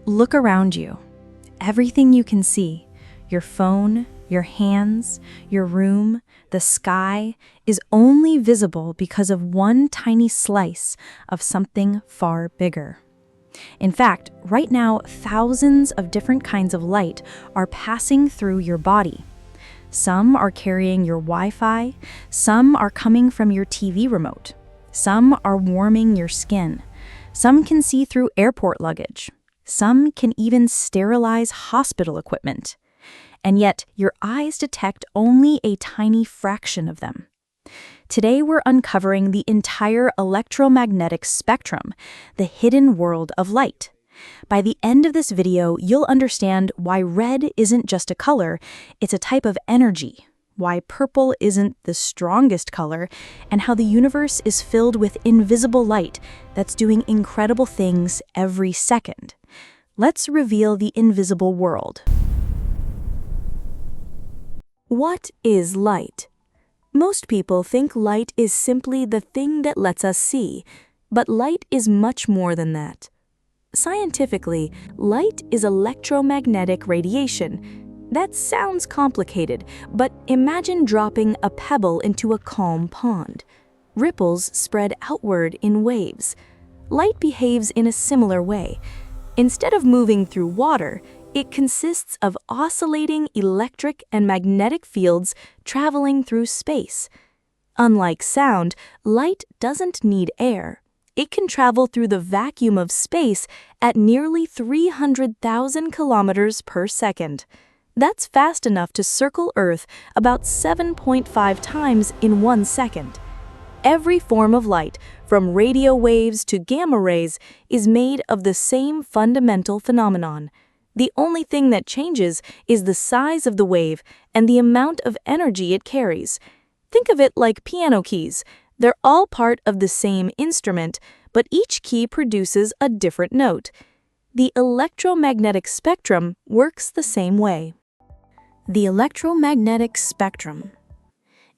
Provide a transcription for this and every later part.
Look around you. Everything you can see, your phone, your hands, your room, the sky, is only visible because of one tiny slice of something far bigger. In fact, right now, thousands of different kinds of light are passing through your body. Some are carrying your Wi-Fi, some are coming from your TV remote, some are warming your skin, some can see through airport luggage, some can even sterilize hospital equipment. And yet, your eyes detect only a tiny fraction of them. Today, we're uncovering the entire electromagnetic spectrum, the hidden world of light. By the end of this video, you'll understand why red isn't just a color, it's a type of energy, why purple isn't the strongest color, and how the universe is filled with invisible light that's doing incredible things every second. Let's reveal the invisible world. What is light? Most people think light is simply the thing that lets us see, but light is much more than that. Scientifically, light is electromagnetic radiation. That sounds complicated, but imagine dropping a pebble into a calm pond. Ripples spread outward in waves. Light behaves in a similar way. Instead of moving through water, it consists of oscillating electric and magnetic fields traveling through space. Unlike sound, light doesn't need air. It can travel through the vacuum of space at nearly 300,000 kilometers per second. That's fast enough to circle Earth about 7.5 times in 1 second. Every form of light, from radio waves to gamma rays, is made of the same fundamental phenomenon. The only thing that changes is the size of the wave and the amount of energy it carries. Think of it like piano keys. They're all part of the same instrument, but each key produces a different note. The electromagnetic spectrum works the same way. The electromagnetic spectrum.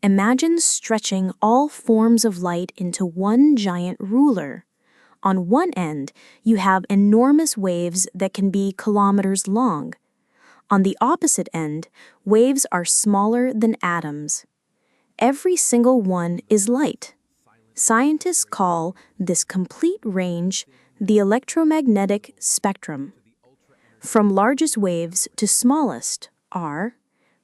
Imagine stretching all forms of light into one giant ruler. On one end, you have enormous waves that can be kilometers long. On the opposite end, waves are smaller than atoms. Every single one is light. Scientists call this complete range the electromagnetic spectrum. From largest waves to smallest are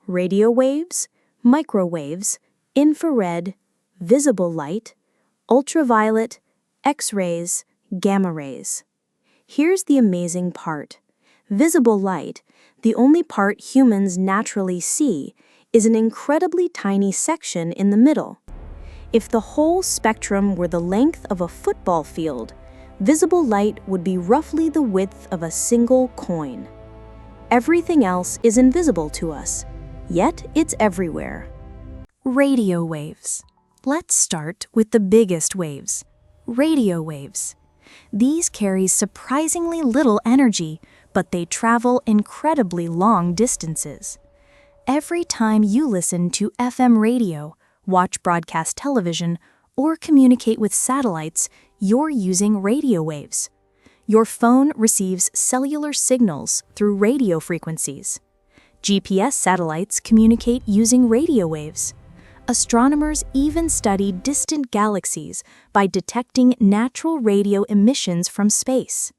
radio waves, microwaves, infrared, visible light, ultraviolet, X-rays, gamma rays. Here's the amazing part. Visible light, the only part humans naturally see, is an incredibly tiny section in the middle. If the whole spectrum were the length of a football field, visible light would be roughly the width of a single coin. Everything else is invisible to us, yet it's everywhere. Radio waves. Let's start with the biggest waves. Radio waves. These carry surprisingly little energy, but they travel incredibly long distances. Every time you listen to FM radio, watch broadcast television, or communicate with satellites, you're using radio waves. Your phone receives cellular signals through radio frequencies. GPS satellites communicate using radio waves. Astronomers even study distant galaxies by detecting natural radio emissions from space.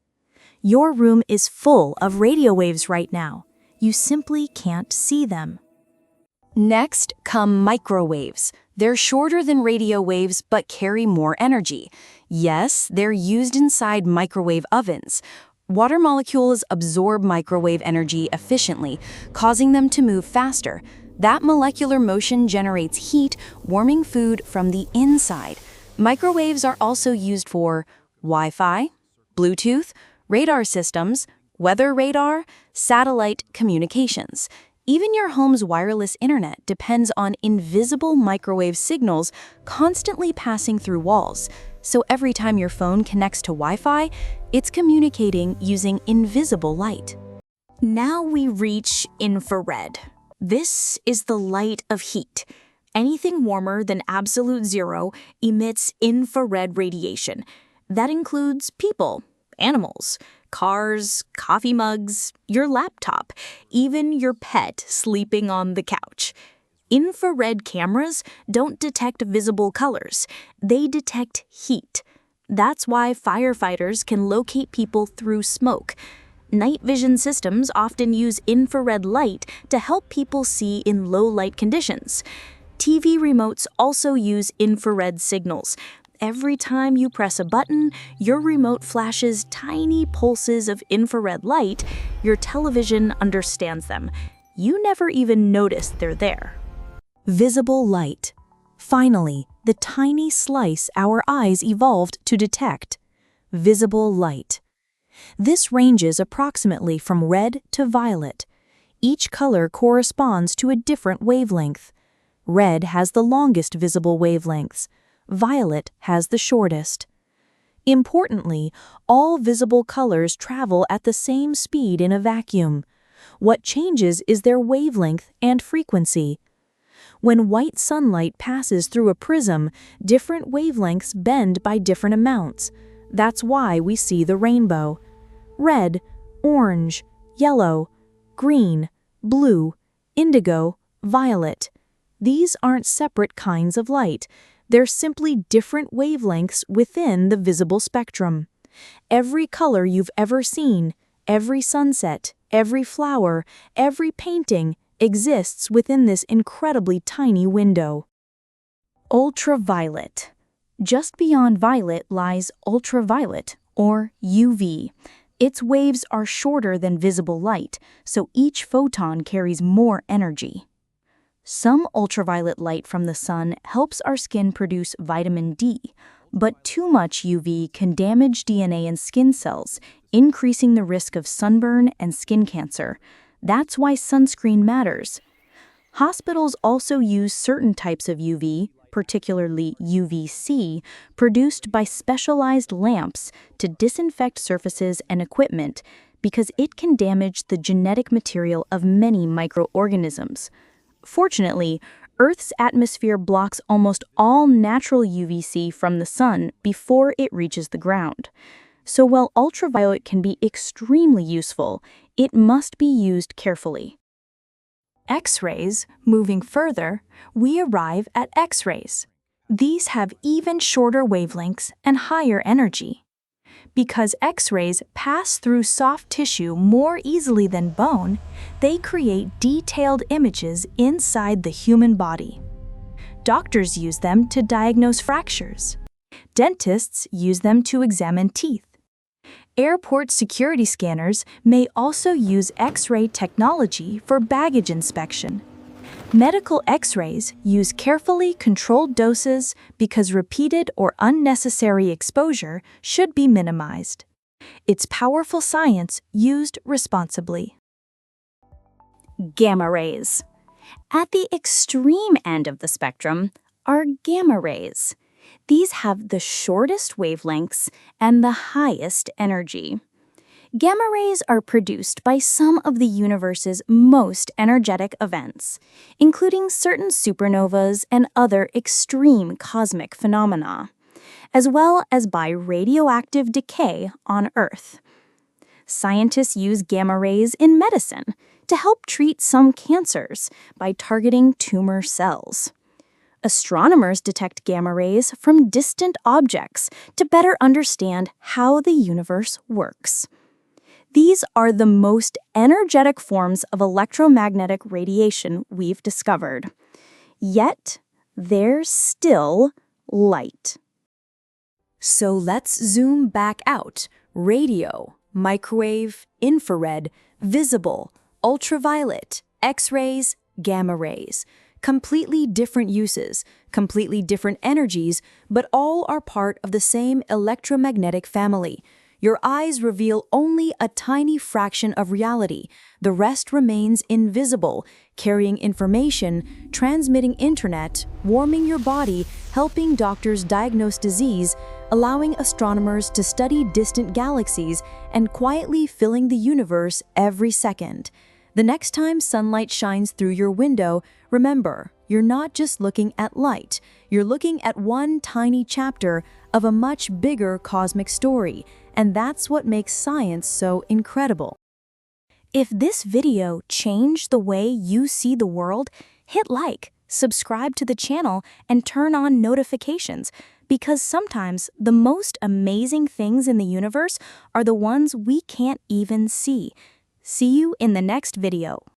Your room is full of radio waves right now. You simply can't see them. Next come microwaves. They're shorter than radio waves but carry more energy. Yes, they're used inside microwave ovens. Water molecules absorb microwave energy efficiently, causing them to move faster. That molecular motion generates heat, warming food from the inside. Microwaves are also used for Wi-Fi, Bluetooth, radar systems, weather radar, satellite communications. Even your home's wireless internet depends on invisible microwave signals constantly passing through walls. So every time your phone connects to Wi-Fi, it's communicating using invisible light. Now we reach infrared. This is the light of heat. Anything warmer than absolute zero emits infrared radiation. That includes people, animals, Cars, coffee mugs, your laptop, even your pet sleeping on the couch. Infrared cameras don't detect visible colors. They detect heat. That's why firefighters can locate people through smoke. Night vision systems often use infrared light to help people see in low light conditions. TV remotes also use infrared signals. Every time you press a button, your remote flashes tiny pulses of infrared light. Your television understands them. You never even notice they're there. Visible light. Finally, the tiny slice our eyes evolved to detect. Visible light. This ranges approximately from red to violet. Each color corresponds to a different wavelength. Red has the longest visible wavelengths. Violet has the shortest. Importantly, all visible colors travel at the same speed in a vacuum. What changes is their wavelength and frequency. When white sunlight passes through a prism, different wavelengths bend by different amounts. That's why we see the rainbow. Red, orange, yellow, green, blue, indigo, violet. These aren't separate kinds of light. They're simply different wavelengths within the visible spectrum. Every color you've ever seen, every sunset, every flower, every painting exists within this incredibly tiny window. Ultraviolet. Just beyond violet lies ultraviolet, or UV. Its waves are shorter than visible light, so each photon carries more energy. Some ultraviolet light from the sun helps our skin produce vitamin D, but too much UV can damage DNA and skin cells, increasing the risk of sunburn and skin cancer. That's why sunscreen matters. Hospitals also use certain types of UV, particularly UVC, produced by specialized lamps to disinfect surfaces and equipment because it can damage the genetic material of many microorganisms. Fortunately, Earth's atmosphere blocks almost all natural UVC from the sun before it reaches the ground. So while ultraviolet can be extremely useful, it must be used carefully. X-rays. Moving further, we arrive at X-rays. These have even shorter wavelengths and higher energy. Because X-rays pass through soft tissue more easily than bone, they create detailed images inside the human body. Doctors use them to diagnose fractures. Dentists use them to examine teeth. Airport security scanners may also use X-ray technology for baggage inspection. Medical X-rays use carefully controlled doses because repeated or unnecessary exposure should be minimized. It's powerful science used responsibly. Gamma rays. At the extreme end of the spectrum are gamma rays. These have the shortest wavelengths and the highest energy. Gamma rays are produced by some of the universe's most energetic events, including certain supernovas and other extreme cosmic phenomena, as well as by radioactive decay on Earth. Scientists use gamma rays in medicine to help treat some cancers by targeting tumor cells. Astronomers detect gamma rays from distant objects to better understand how the universe works. These are the most energetic forms of electromagnetic radiation we've discovered. Yet, they're still light. So let's zoom back out. Radio, microwave, infrared, visible, ultraviolet, X-rays, gamma rays. Completely different uses, completely different energies, but all are part of the same electromagnetic family. Your eyes reveal only a tiny fraction of reality. The rest remains invisible, carrying information, transmitting internet, warming your body, helping doctors diagnose disease, allowing astronomers to study distant galaxies, and quietly filling the universe every second. The next time sunlight shines through your window, remember, you're not just looking at light. You're looking at one tiny chapter of a much bigger cosmic story. And that's what makes science so incredible. If this video changed the way you see the world, hit like, subscribe to the channel, and turn on notifications, because sometimes the most amazing things in the universe are the ones we can't even see. See you in the next video.